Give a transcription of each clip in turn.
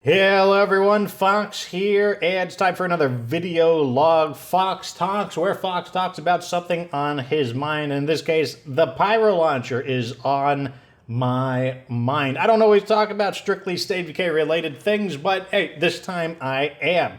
Hello everyone, Fox here, and it's time for another video log, Fox Talks, where Fox talks about something on his mind. In this case, the Pyrolauncher is on my mind. I don't always talk about strictly State of Decay related things, but hey, this time I am.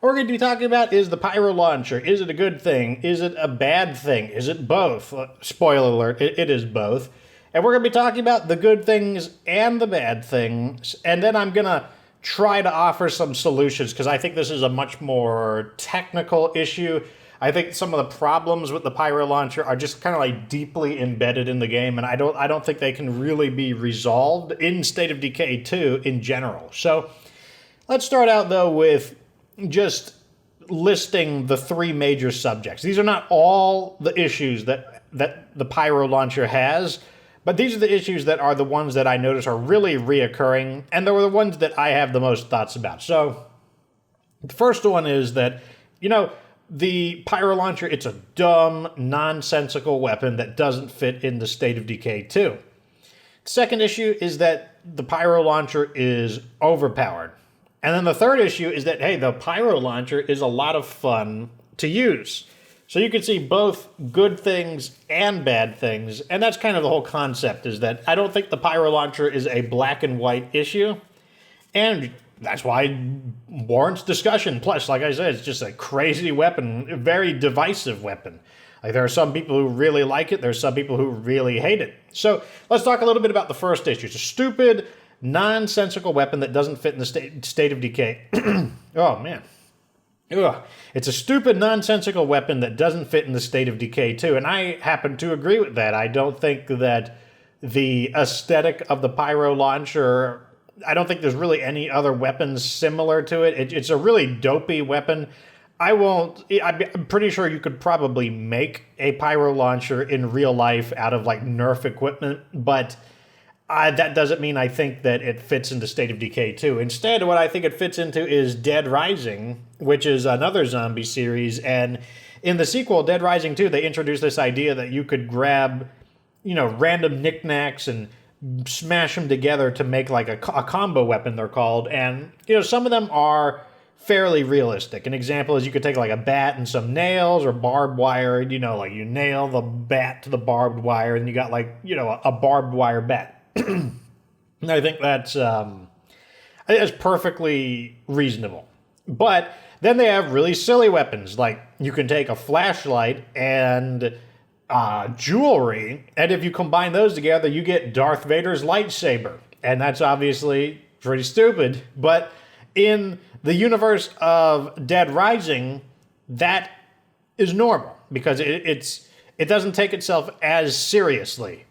What we're going to be talking about is the Pyrolauncher. Is it a good thing? Is it a bad thing? Is it both? Spoiler alert, it is both. And we're going to be talking about the good things and the bad things, and then I'm going to try to offer some solutions because I think this is a much more technical issue. I think some of the problems with the Pyrolauncher are just kind of like deeply embedded in the game, and I don't think they can really be resolved in State of Decay 2 in general. So let's start out though with just listing the three major subjects. These are not all the issues that the Pyrolauncher has, but these are the issues that are the ones that I notice are really reoccurring, and they were the ones that I have the most thoughts about. So the first one is that, the Pyrolauncher, it's a dumb, nonsensical weapon that doesn't fit in the State of Decay 2. Second issue is that the Pyrolauncher is overpowered. And then the third issue is that, hey, the Pyrolauncher is a lot of fun to use. So you can see both good things and bad things, and that's kind of the whole concept, is that I don't think the Pyrolauncher is a black and white issue, and that's why it warrants discussion. Plus, like I said, it's just a crazy weapon, a very divisive weapon. Like, there are some people who really like it, there's some people who really hate it. So let's talk a little bit about the first issue. It's a stupid, nonsensical weapon that doesn't fit in the state of Decay. Oh, man. Ugh. It's a stupid, nonsensical weapon that doesn't fit in the State of Decay 2, and I happen to agree with that. I don't think that the aesthetic of the Pyrolauncher, I don't think there's really any other weapons similar to it. It's a really dopey weapon. I'm pretty sure you could probably make a Pyrolauncher in real life out of, like, Nerf equipment, but that doesn't mean I think that it fits into State of Decay 2. Instead, what I think it fits into is Dead Rising, which is another zombie series. And in the sequel, Dead Rising 2, they introduced this idea that you could grab, random knickknacks and smash them together to make like a combo weapon, they're called. And, some of them are fairly realistic. An example is you could take like a bat and some nails or barbed wire, like you nail the bat to the barbed wire and you got like, a barbed wire bat. I think that's perfectly reasonable. But then they have really silly weapons, like you can take a flashlight and jewelry, and if you combine those together, you get Darth Vader's lightsaber. And that's obviously pretty stupid. But in the universe of Dead Rising, that is normal because it doesn't take itself as seriously.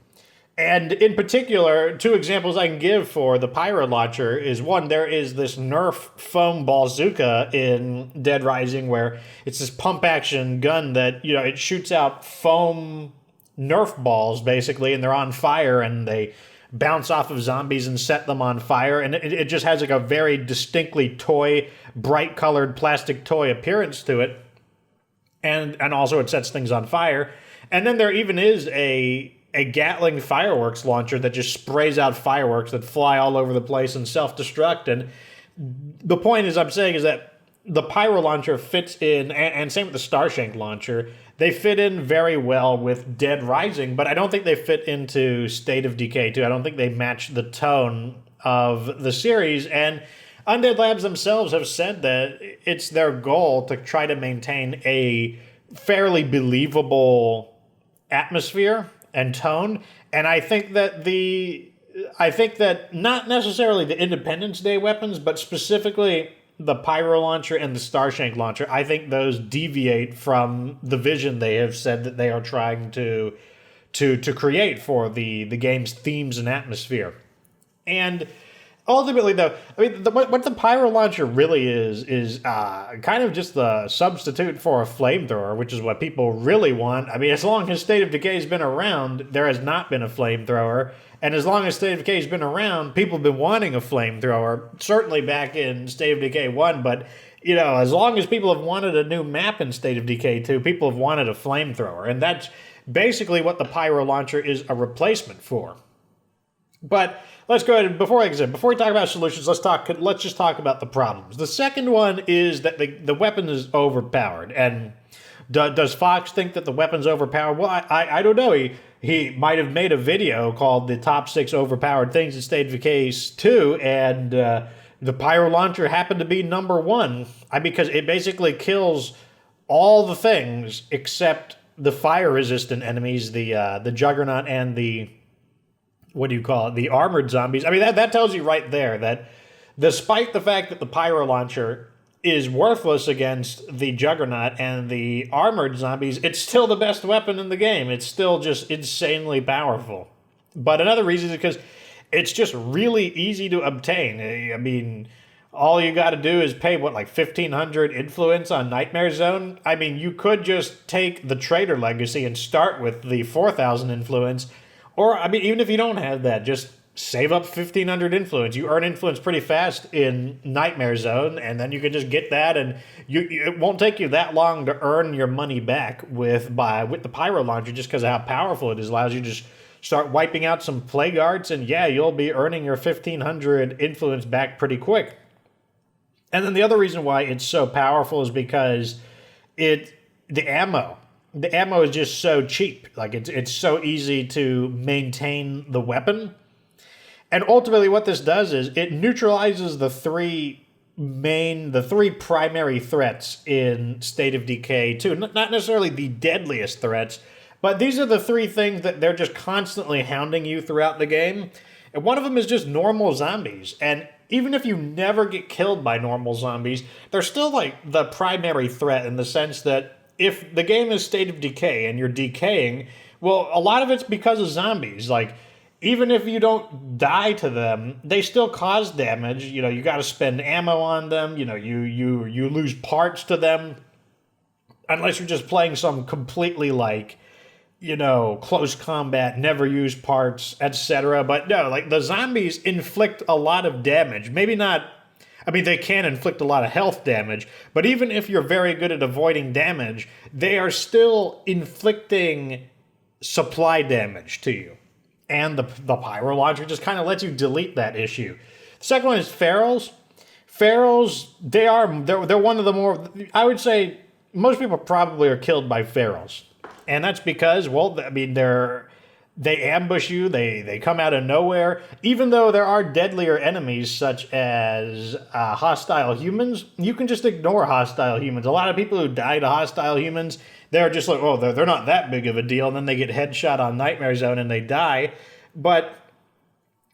And in particular, two examples I can give for the Pyrolauncher is one, there is this Nerf foam bazooka in Dead Rising where it's this pump action gun that, it shoots out foam Nerf balls basically, and they're on fire and they bounce off of zombies and set them on fire. And it just has like a very distinctly toy, bright colored plastic toy appearance to it. And also it sets things on fire. And then there even is a Gatling fireworks launcher that just sprays out fireworks that fly all over the place and self-destruct. And the point I'm saying is that the Pyrolauncher fits in, and same with the Starshank launcher, they fit in very well with Dead Rising, but I don't think they fit into State of Decay 2. I don't think they match the tone of the series. And Undead Labs themselves have said that it's their goal to try to maintain a fairly believable atmosphere and tone, and I think that not necessarily the Independence Day weapons, but specifically the Pyrolauncher and the Starshank launcher, I think those deviate from the vision they have said that they are trying to create for the game's themes and atmosphere. And ultimately, though, I mean, what the Pyrolauncher really is kind of just the substitute for a flamethrower, which is what people really want. I mean, as long as State of Decay has been around, there has not been a flamethrower. And as long as State of Decay has been around, people have been wanting a flamethrower, certainly back in State of Decay 1. But, as long as people have wanted a new map in State of Decay 2, people have wanted a flamethrower. And that's basically what the Pyrolauncher is a replacement for. But let's go ahead and before we talk about solutions, let's just talk about the problems. The second one is that the weapon is overpowered. And does Fox think that the weapon's overpowered? Well, I don't know. He might have made a video called the top 6 overpowered things in State of Decay 2, and the Pyrolauncher happened to be number 1. Because it basically kills all the things except the fire-resistant enemies, the Juggernaut and the, what do you call it, the armored zombies. I mean, that tells you right there that despite the fact that the Pyrolauncher is worthless against the Juggernaut and the armored zombies, it's still the best weapon in the game. It's still just insanely powerful. But another reason is because it's just really easy to obtain. I mean, all you got to do is pay, what, like 1,500 influence on Nightmare Zone? I mean, you could just take the Trader Legacy and start with the 4,000 influence. Or, I mean, even if you don't have that, just save up 1,500 influence. You earn influence pretty fast in Nightmare Zone, and then you can just get that, and it won't take you that long to earn your money back with the Pyrolauncher, just because of how powerful it is. Allows you to just start wiping out some Plague Arts, and yeah, you'll be earning your 1,500 influence back pretty quick. And then the other reason why it's so powerful is because the ammo is just so cheap. Like, it's so easy to maintain the weapon. And ultimately what this does is it neutralizes the three primary threats in State of Decay 2. Not necessarily the deadliest threats, but these are the 3 things that they're just constantly hounding you throughout the game. And one of them is just normal zombies. And even if you never get killed by normal zombies, they're still like the primary threat in the sense that if the game is State of Decay and you're decaying, well, a lot of it's because of zombies. Like, even if you don't die to them, they still cause damage. You know, you got to spend ammo on them. You know, you lose parts to them. Unless you're just playing some completely, like, you know, close combat, never use parts, etc. But no, like, the zombies inflict a lot of damage. Maybe not, I mean, they can inflict a lot of health damage, but even if you're very good at avoiding damage, they are still inflicting supply damage to you. And the Pyrolauncher just kind of lets you delete that issue. The second one is ferals. Ferals, they're one of the more, I would say, most people probably are killed by ferals. And that's because, well, I mean, they ambush you, they come out of nowhere. Even though there are deadlier enemies such as hostile humans, you can just ignore hostile humans. A lot of people who die to hostile humans, they're just like, oh, they're not that big of a deal, and then they get headshot on Nightmare Zone and they die. But,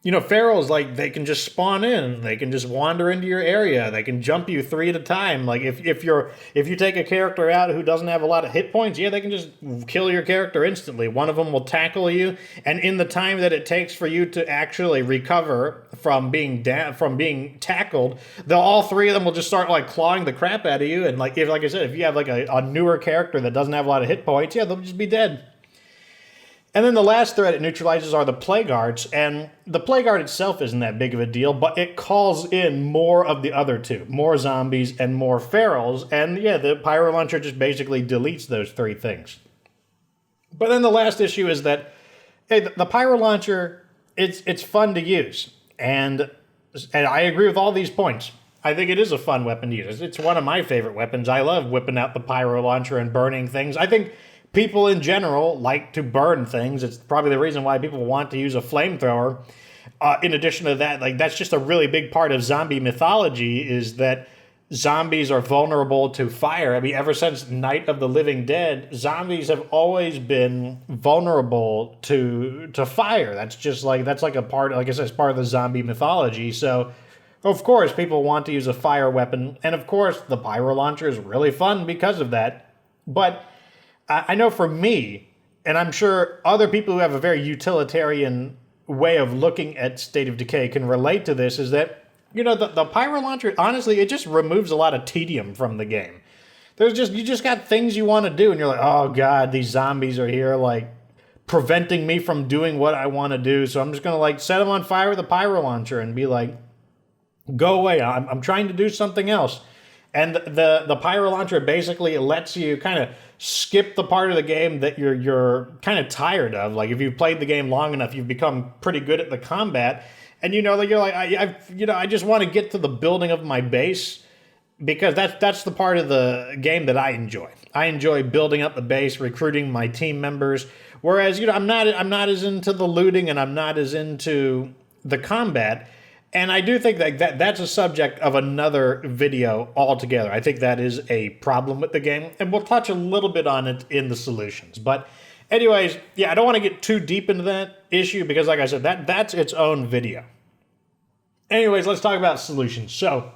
you know, ferals, like, they can just spawn in. They can just wander into your area. They can jump you 3 at a time. Like, if you take a character out who doesn't have a lot of hit points, yeah, they can just kill your character instantly. One of them will tackle you, and in the time that it takes for you to actually recover from being tackled, all 3 of them will just start, like, clawing the crap out of you. And like I said, if you have like a newer character that doesn't have a lot of hit points, yeah, they'll just be dead. And then the last threat it neutralizes are the Plague Arts, and the Plague Art itself isn't that big of a deal, but it calls in more of the other 2, more zombies and more ferals, and yeah, the Pyrolauncher just basically deletes those 3 things. But then the last issue is that, hey, the Pyrolauncher, it's fun to use, and I agree with all these points. I think it is a fun weapon to use. It's one of my favorite weapons. I love whipping out the Pyrolauncher and burning things. I think people in general like to burn things. It's probably the reason why people want to use a flamethrower. In addition to that, like, that's just a really big part of zombie mythology, is that zombies are vulnerable to fire. I mean, ever since Night of the Living Dead, zombies have always been vulnerable to fire. That's like a part, like I said, it's part of the zombie mythology. So, of course, people want to use a fire weapon. And of course, the Pyrolauncher is really fun because of that. But I know for me, and I'm sure other people who have a very utilitarian way of looking at State of Decay can relate to this, is that, you know, the Pyrolauncher, honestly, it just removes a lot of tedium from the game. You just got things you want to do, and you're like, oh god, these zombies are here, like, preventing me from doing what I want to do, so I'm just going to, like, set them on fire with a Pyrolauncher and be like, go away, I'm trying to do something else. And the Pyrolauncher basically lets you kind of skip the part of the game that you're kind of tired of. Like if you've played the game long enough, you've become pretty good at the combat, and you know that you're like, I just want to get to the building of my base, because that's the part of the game that I enjoy. I enjoy building up the base, recruiting my team members. Whereas I'm not as into the looting, and I'm not as into the combat. And I do think that that's a subject of another video altogether. I think that is a problem with the game, and we'll touch a little bit on it in the solutions. But anyways, yeah, I don't want to get too deep into that issue because, like I said, that's its own video. Anyways, let's talk about solutions. So,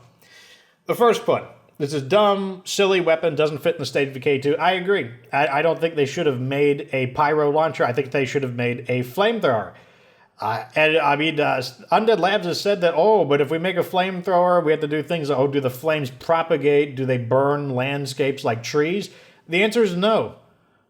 the first point. This is dumb, silly weapon, doesn't fit in the State of Decay 2. I agree. I don't think they should have made a pyro launcher. I think they should have made a flamethrower. And I mean, Undead Labs has said that, but if we make a flamethrower, we have to do things. Do the flames propagate? Do they burn landscapes like trees? The answer is no.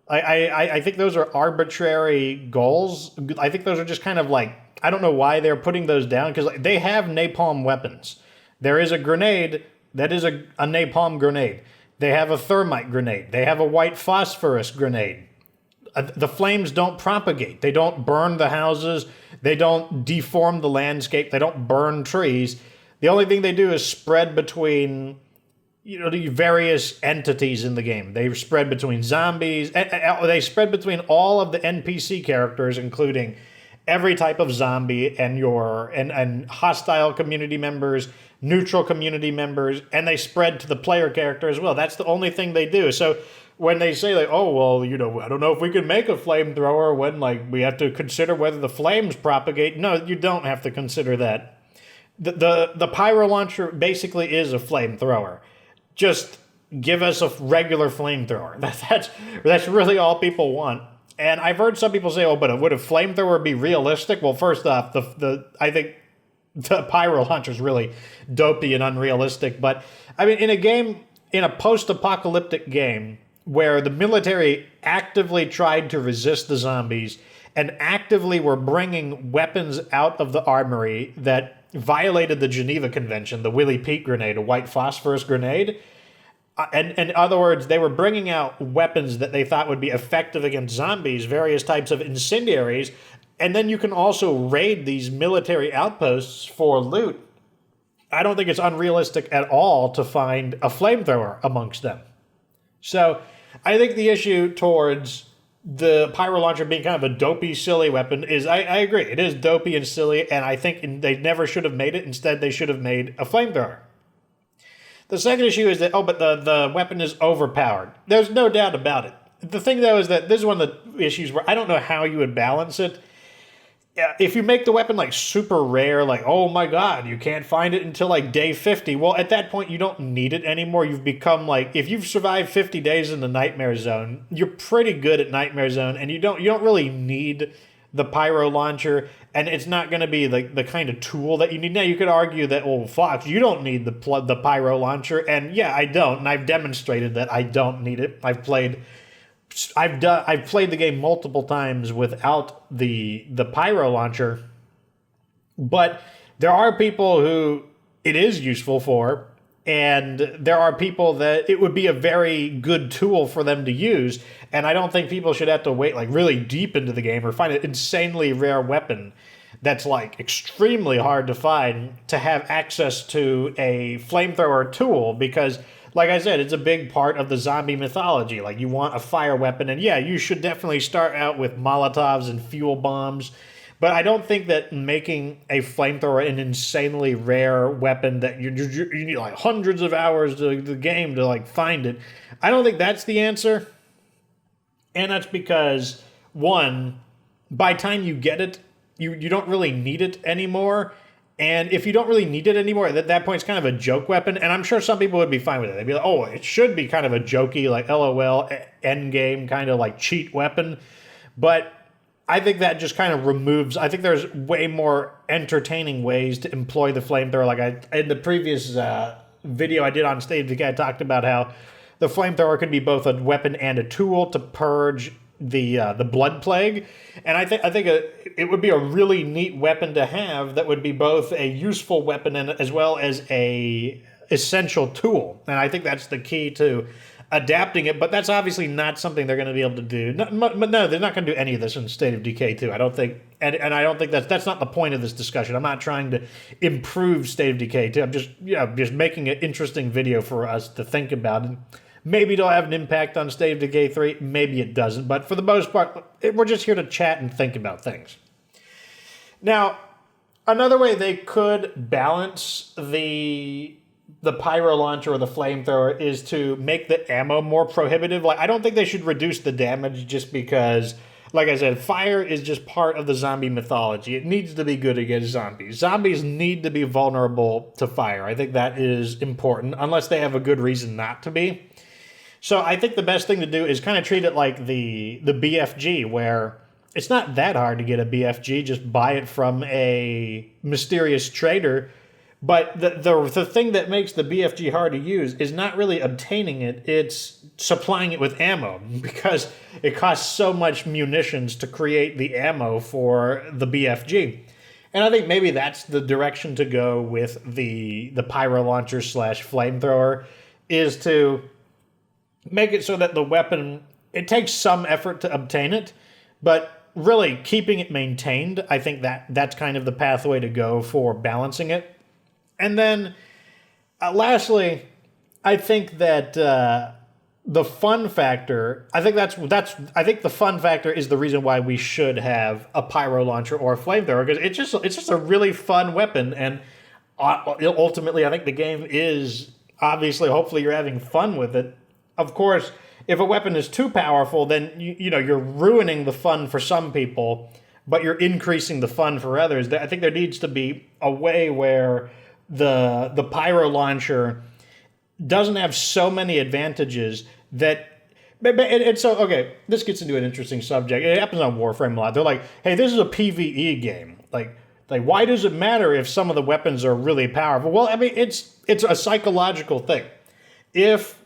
I think those are arbitrary goals. I think those are just kind of like, I don't know why they're putting those down, because they have napalm weapons. There is a grenade that is a napalm grenade. They have a thermite grenade. They have a white phosphorus grenade. The flames don't propagate. They don't burn the houses. They don't deform the landscape. They don't burn trees. The only thing they do is spread between, the various entities in the game. They spread between zombies. They spread between all of the NPC characters, including every type of zombie and hostile community members, neutral community members, and they spread to the player character as well. That's the only thing they do. So when they say like, I don't know if we can make a flamethrower when we have to consider whether the flames propagate. No, you don't have to consider that. The pyro launcher basically is a flamethrower. Just give us a regular flamethrower. That's really all people want. And I've heard some people say, but would a flamethrower be realistic? Well, first off, I think the pyro launcher is really dopey and unrealistic. But I mean, in a post-apocalyptic game where the military actively tried to resist the zombies and actively were bringing weapons out of the armory that violated the Geneva Convention, the Willie Pete grenade, a white phosphorus grenade. And in other words, they were bringing out weapons that they thought would be effective against zombies, various types of incendiaries, and then you can also raid these military outposts for loot. I don't think it's unrealistic at all to find a flamethrower amongst them. So I think the issue towards the pyro launcher being kind of a dopey, silly weapon is, I agree, it is dopey and silly, and I think they never should have made it. Instead, they should have made a flamethrower. The second issue is that, but the weapon is overpowered. There's no doubt about it. The thing, though, is that this is one of the issues where I don't know how you would balance it. If you make the weapon super rare, oh my god, you can't find it until day 50, well, at that point you don't need it anymore. You've become if you've survived 50 days in the Nightmare Zone, you're pretty good at Nightmare Zone, and you don't really need the pyro launcher, and it's not going to be the kind of tool that you need. Now, you could argue that, Fox, you don't need the pyro launcher, and yeah, I don't, and I've demonstrated that I don't need it. I've played the game multiple times without the pyro launcher, but there are people who it is useful for, and there are people that it would be a very good tool for them to use, and I don't think people should have to wait really deep into the game or find an insanely rare weapon that's extremely hard to find to have access to a flamethrower tool, because like I said, it's a big part of the zombie mythology. You want a fire weapon, and yeah, you should definitely start out with Molotovs and fuel bombs. But I don't think that making a flamethrower an insanely rare weapon that you need hundreds of hours to the game to find it, I don't think that's the answer. And that's because, one, by the time you get it, you don't really need it anymore. And if you don't really need it anymore, at that point, it's kind of a joke weapon. And I'm sure some people would be fine with it. They'd be like, it should be kind of a jokey, LOL, endgame kind of cheat weapon. But I think that just kind of removes, I think there's way more entertaining ways to employ the flamethrower. In the previous video I did on State of Decay, I talked about how the flamethrower could be both a weapon and a tool to purge the blood plague, and I think it would be a really neat weapon to have that would be both a useful weapon and as well as a essential tool. And I think that's the key to adapting it, but that's obviously not something they're going to be able to do. But no, they're not going to do any of this in State of Decay 2. I don't think, and I don't think that's not the point of this discussion. I'm not trying to improve State of Decay 2. I'm just making an interesting video for us to think about. And maybe it'll have an impact on State of Decay 3. Maybe it doesn't. But for the most part, we're just here to chat and think about things. Now, another way they could balance the Pyrolauncher or the flamethrower is to make the ammo more prohibitive. Like, I don't think they should reduce the damage just because, like I said, fire is just part of the zombie mythology. It needs to be good against zombies. Zombies need to be vulnerable to fire. I think that is important, unless they have a good reason not to be. So I think the best thing to do is kind of treat it like the BFG, where it's not that hard to get a BFG. Just buy it from a mysterious trader. But the thing that makes the BFG hard to use is not really obtaining it, it's supplying it with ammo, because it costs so much munitions to create the ammo for the BFG. And I think maybe that's the direction to go with the Pyrolauncher / flamethrower, is to make it so that the weapon, it takes some effort to obtain it, but really keeping it maintained, I think that's kind of the pathway to go for balancing it. And then, lastly, I think that the fun factor. I think I think the fun factor is the reason why we should have a Pyrolauncher or a flamethrower, because it's just a really fun weapon, and ultimately, I think the game is obviously. Hopefully, you're having fun with it. Of course, if a weapon is too powerful, then you're ruining the fun for some people, but you're increasing the fun for others. I think there needs to be a way where the Pyrolauncher doesn't have so many advantages that... And so, okay, this gets into an interesting subject. It happens on Warframe a lot. They're like, hey, this is a PvE game. Like why does it matter if some of the weapons are really powerful? Well, I mean, it's a psychological thing. If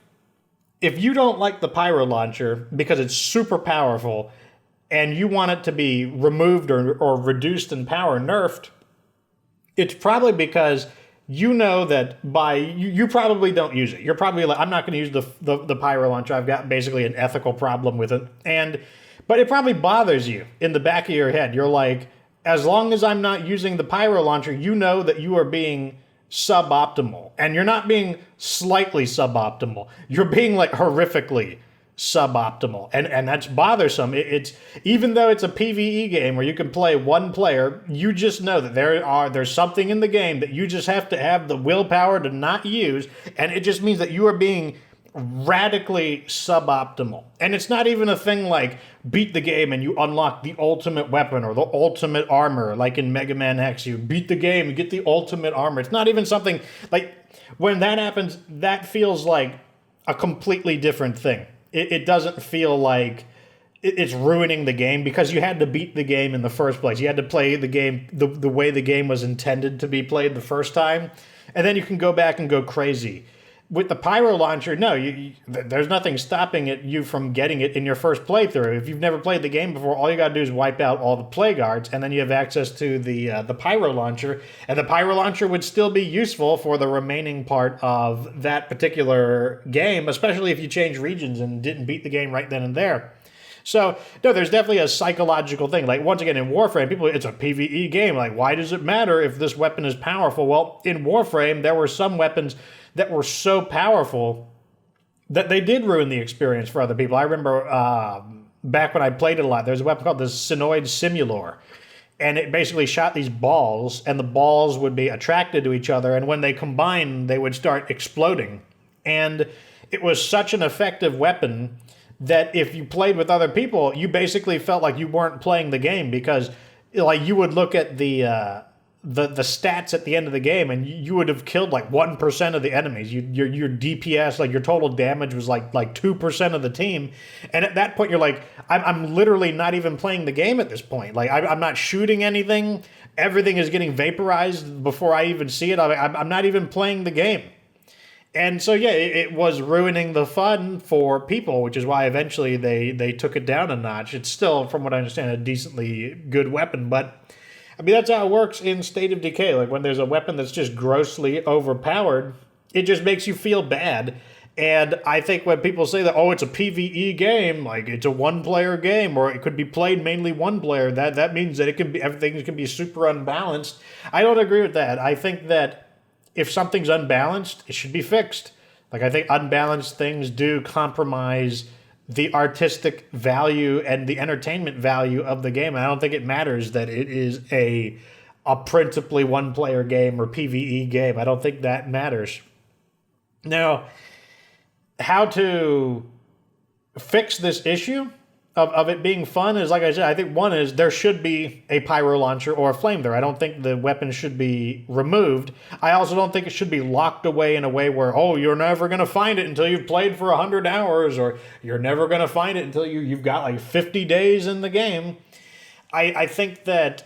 you don't like the Pyrolauncher because it's super powerful and you want it to be removed or reduced in power, nerfed, it's probably because you know that you probably don't use it. You're probably like, I'm not going to use the Pyrolauncher. I've got basically an ethical problem with it. But it probably bothers you in the back of your head. You're like, as long as I'm not using the Pyrolauncher, you know that you are being suboptimal. And you're not being slightly suboptimal. You're being like horrifically suboptimal, and that's bothersome. It's even though it's a PvE game where you can play one player, you just know that there's something in the game that you just have to have the willpower to not use, and it just means that you are being radically suboptimal. And it's not even a thing like beat the game and you unlock the ultimate weapon or the ultimate armor, like in Mega Man X. You beat the game, you get the ultimate armor. It's not even something like, when that happens, that feels like a completely different thing. It doesn't feel like it's ruining the game, because you had to beat the game in the first place. You had to play the game the way the game was intended to be played the first time, and then you can go back and go crazy. With the Pyrolauncher, no, there's nothing stopping you from getting it in your first playthrough. If you've never played the game before, all you got to do is wipe out all the play guards, and then you have access to the Pyrolauncher, and the Pyrolauncher would still be useful for the remaining part of that particular game, especially if you change regions and didn't beat the game right then and there. So, no, there's definitely a psychological thing. Like, once again, in Warframe, it's a PvE game. Like, why does it matter if this weapon is powerful? Well, in Warframe, there were some weapons that were so powerful that they did ruin the experience for other people. I remember back when I played it a lot, there's a weapon called the Synoid Simulor. And it basically shot these balls, and the balls would be attracted to each other, and when they combined, they would start exploding. And it was such an effective weapon that if you played with other people, you basically felt like you weren't playing the game, because like you would look at the stats at the end of the game, and you would have killed like 1% of the enemies. Your DPS, like your total damage, was like 2% of the team. And at that point, you're like, I'm literally not even playing the game at this point. Like I'm not shooting anything. Everything is getting vaporized before I even see it. I'm not even playing the game. And so, yeah, it was ruining the fun for people, which is why eventually they took it down a notch. It's still, from what I understand, a decently good weapon, but I mean, that's how it works in State of Decay. Like, when there's a weapon that's just grossly overpowered, it just makes you feel bad. And I think when people say that, oh, it's a PvE game, like it's a one-player game, or it could be played mainly one player, that means that it can be everything can be super unbalanced. I don't agree with that. I think that if something's unbalanced, it should be fixed. Like, I think unbalanced things do compromise the artistic value and the entertainment value of the game. And I don't think it matters that it is a principally one-player game or PvE game. I don't think that matters. Now, how to fix this issue of it being fun is, like I said, I think one is there should be a pyro launcher or a flamethrower. I don't think the weapon should be removed. I also don't think it should be locked away in a way where, oh, you're never going to find it until you've played for 100 hours, or you're never going to find it until you've got like 50 days in the game. I think that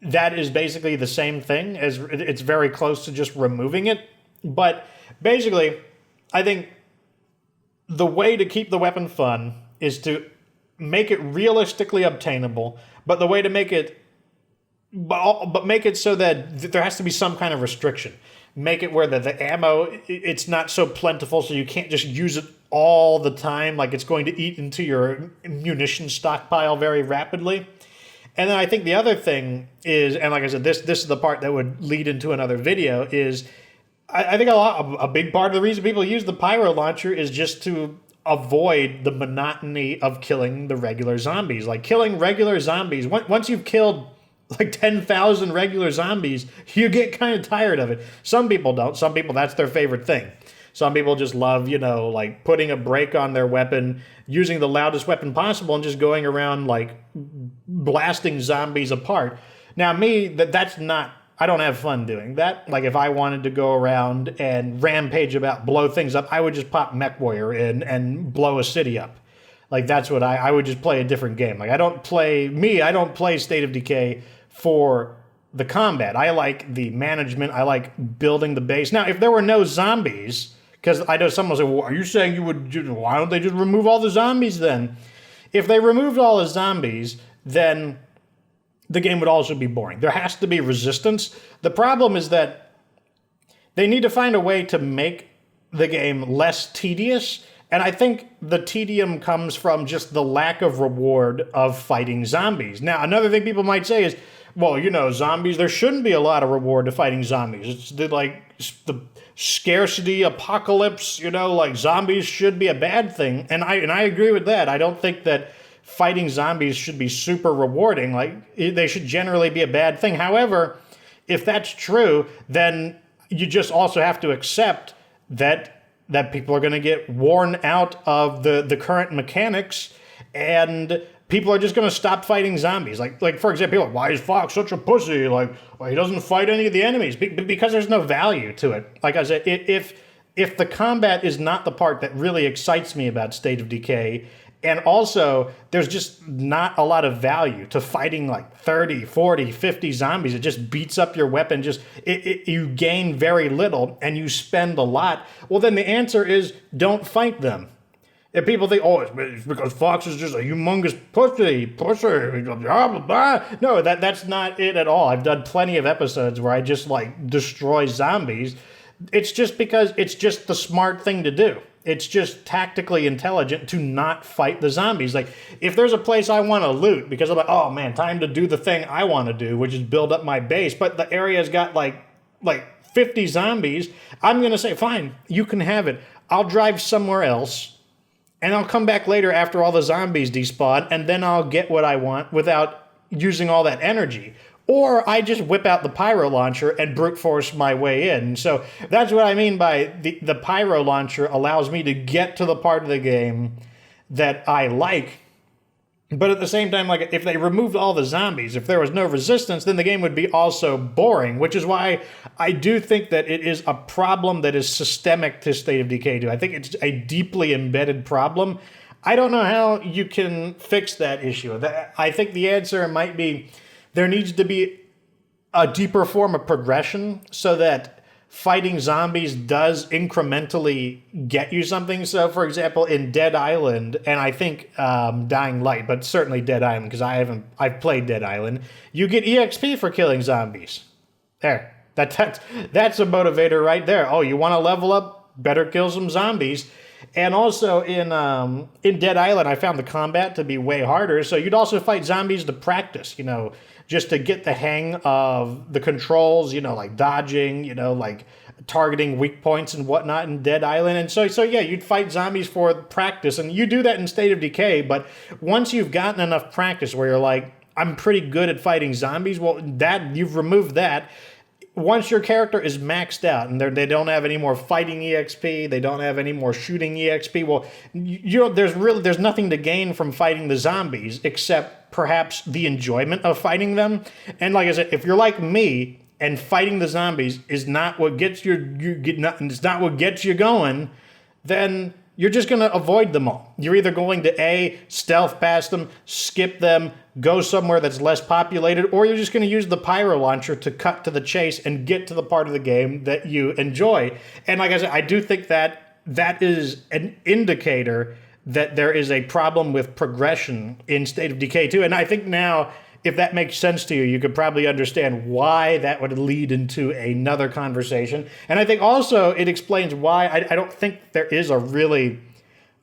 is basically the same thing, as it's very close to just removing it. But basically, I think the way to keep the weapon fun is to make it realistically obtainable, but the way to make it, but make it so that there has to be some kind of restriction. Make it where the ammo, it's not so plentiful, so you can't just use it all the time, like it's going to eat into your munition stockpile very rapidly. And then I think the other thing is, and like I said, this is the part that would lead into another video, is I think a big part of the reason people use the pyro launcher is just to avoid the monotony of killing the regular zombies. Like, killing regular zombies, once you've killed like 10,000 regular zombies, you get kind of tired of it. Some people don't. Some people, that's their favorite thing. Some people just love, like putting a brake on their weapon, using the loudest weapon possible, and just going around like blasting zombies apart. Now, me, that's not, I don't have fun doing that. Like, if I wanted to go around and rampage about blow things up, I would just pop Mech Warrior in and blow a city up. Like, that's what I would just play a different game. Like, I don't play State of Decay for the combat. I like the management. I like building the base. Now, if there were no zombies, because I know someone will say, well, are you saying why don't they just remove all the zombies then? If they removed all the zombies, then the game would also be boring. There has to be resistance. The problem is that they need to find a way to make the game less tedious, and I think the tedium comes from just the lack of reward of fighting zombies. Now, another thing people might say is, well, zombies, there shouldn't be a lot of reward to fighting zombies. It's the scarcity apocalypse, like zombies should be a bad thing, and I agree with that. I don't think that fighting zombies should be super rewarding. Like, they should generally be a bad thing. However, if that's true, then you just also have to accept that people are going to get worn out of the current mechanics, and people are just going to stop fighting zombies. Like for example, people are, why is Fox such a pussy? Like, well, he doesn't fight any of the enemies. Because there's no value to it. Like I said, if the combat is not the part that really excites me about State of Decay, and also, there's just not a lot of value to fighting like 30, 40, 50 zombies. It just beats up your weapon. You gain very little and you spend a lot. Well, then the answer is don't fight them. If people think, oh, it's because Fox is just a humongous pussy, blah, blah, blah. No, that's not it at all. I've done plenty of episodes where I just like destroy zombies. It's just because it's just the smart thing to do. It's just tactically intelligent to not fight the zombies. Like, if there's a place I want to loot, because I'm like, oh man, time to do the thing I want to do, which is build up my base, but the area's got like 50 zombies, I'm going to say, fine, you can have it. I'll drive somewhere else, and I'll come back later after all the zombies despawn, and then I'll get what I want without using all that energy. Or I just whip out the pyro launcher and brute force my way in. So that's what I mean by the pyro launcher allows me to get to the part of the game that I like. But at the same time, like, if they removed all the zombies, if there was no resistance, then the game would be also boring, which is why I do think that it is a problem that is systemic to State of Decay 2. I think it's a deeply embedded problem. I don't know how you can fix that issue. I think the answer might be there needs to be a deeper form of progression so that fighting zombies does incrementally get you something. So, for example, in Dead Island, and I think Dying Light, but certainly Dead Island, because I've played Dead Island, you get EXP for killing zombies. There. That's a motivator right there. Oh, you want to level up? Better kill some zombies. And also in Dead Island, I found the combat to be way harder. So you'd also fight zombies to practice, you know, just to get the hang of the controls, you know, like dodging, you know, like targeting weak points and whatnot in Dead Island. And so yeah, you'd fight zombies for practice. And you do that in State of Decay. But once you've gotten enough practice where you're like, I'm pretty good at fighting zombies, well, that you've removed that. Once your character is maxed out and they don't have any more fighting EXP, they don't have any more shooting EXP, well, there's nothing to gain from fighting the zombies except perhaps the enjoyment of fighting them. And like I said, if you're like me and fighting the zombies is not what gets it's not what gets you going, then you're just going to avoid them all. You're either going to stealth past them, skip them, go somewhere that's less populated, or you're just going to use the Pyrolauncher to cut to the chase and get to the part of the game that you enjoy. And like I said, I do think that is an indicator that there is a problem with progression in State of Decay 2. And I think now, if that makes sense to you, you could probably understand why that would lead into another conversation. And I think also it explains why I don't think there is a really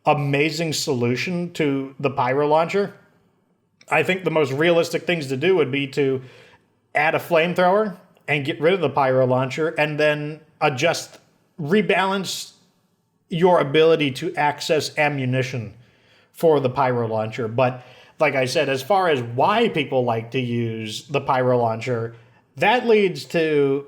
amazing solution to the Pyrolauncher. I think the most realistic things to do would be to add a flamethrower and get rid of the Pyrolauncher and then rebalance your ability to access ammunition for the Pyrolauncher. But like I said, as far as why people like to use the Pyrolauncher, that leads to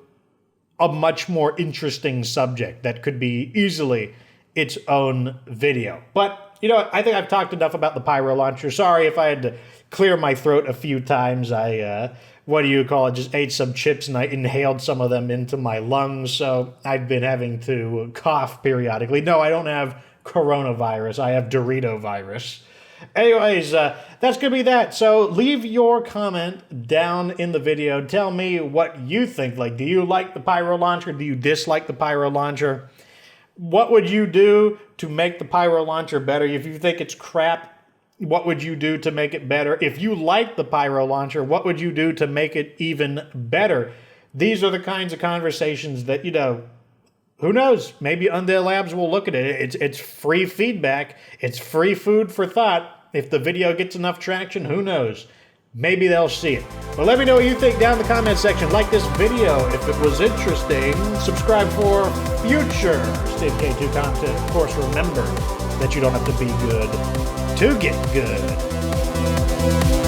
a much more interesting subject that could be easily its own video. But, you know what? I think I've talked enough about the Pyrolauncher. Sorry if I had to clear my throat a few times. I, just ate some chips and I inhaled some of them into my lungs, so I've been having to cough periodically. No, I don't have coronavirus. I have Dorito virus. Anyways, that's going to be that. So leave your comment down in the video. Tell me what you think. Like, do you like the Pyrolauncher? Do you dislike the Pyrolauncher? What would you do to make the Pyrolauncher better? If you think it's crap, what would you do to make it better? If you like the Pyrolauncher, what would you do to make it even better? These are the kinds of conversations that, you know, who knows? Maybe Undead Labs will look at it. It's free feedback. It's free food for thought. If the video gets enough traction, who knows? Maybe they'll see it. But let me know what you think down in the comment section. Like this video if it was interesting. Subscribe for future State of Decay 2 content. Of course, remember that you don't have to be good to get good.